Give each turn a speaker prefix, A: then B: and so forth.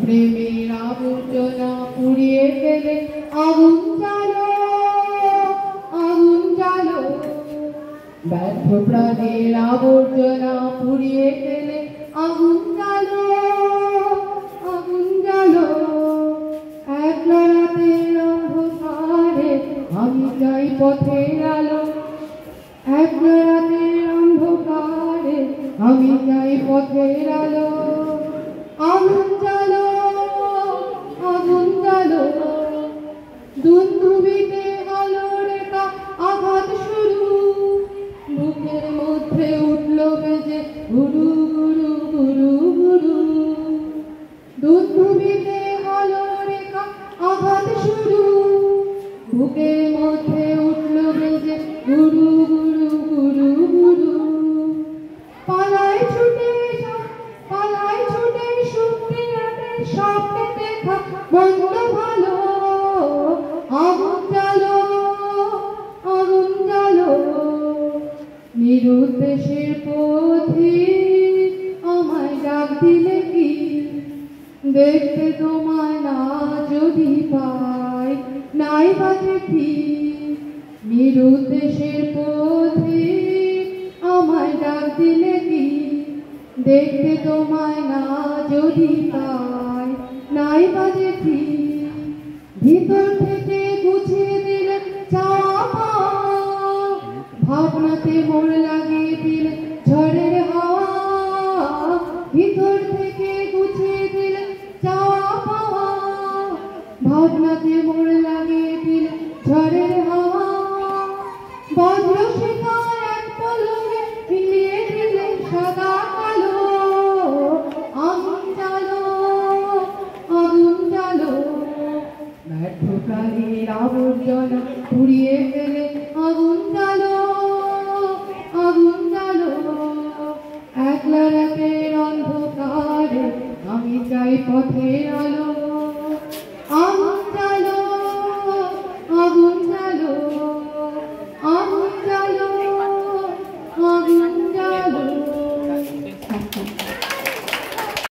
A: প্রেমের আবর্জনা পুড়িয়ে ফেলে আগুন জ্বালো, আগুন জ্বালো। ব্যর্থ প্রাণের আবর্জনা পুড়িয়ে ফেলে আগুন জ্বালো, আগুন জ্বালো। একলা রাতের অন্ধকারে আমি যাই পথের আলো, একলা রাতের অন্ধকারে আমি যাই পথের আলো। আগুন জ্বালো, আগুন জ্বালো। দুন্দুবিতে আলো রেখা আঘাত শুরু, বুকের মধ্যে উঠল বেজে গুরু গুরু গুরু গুরু। দুন্দুবিতে আলো রেখা আঘাত শুরু, বুকের মধ্যে উঠল বেজে গুরু গুরু গুরু গুরু। পালায় ছুটে পালায় ছুটে শুনতে রাতের স্বপ্নে দেখা বন্ধ ভালো। আগুন জ্বালো, আগুন জ্বালো। নিরুদ্দেশের পথে আমায় ডাক দিলে কি, দেখতে তোমায় না যদি পাই নাই বাজে ঠিক। নিরুদ্দেশের পথে আমায় ডাক দিলে কি, দেখতে তোমায় না যদি পাই নাই বাজে ঠিক। ভিতর থেকে গুছিয়ে দিলে চাওয়া পাওয়া, ভাবনাতে মোড় লাগিয়ে দিলে ঝড়ের হাওয়া। ভিতর থেকে গুছিয়ে দিলে চাওয়া পাওয়া, ভাবনাতে মোড় লাগিয়ে দিলে ঝড়ের হাওয়া। বজ্র শিখায় এক পলকে মিলিয়ে দিলে সাদা কালো। আগুন জ্বালো, আগুন জ্বালো। ব্যর্থ প্রাণের আবর্জনা পুড়িয়ে ফেলে আগুন জ্বালো, আগুন জ্বালো। একলা রাতের অন্ধকারে আমি চাই পথের আলো।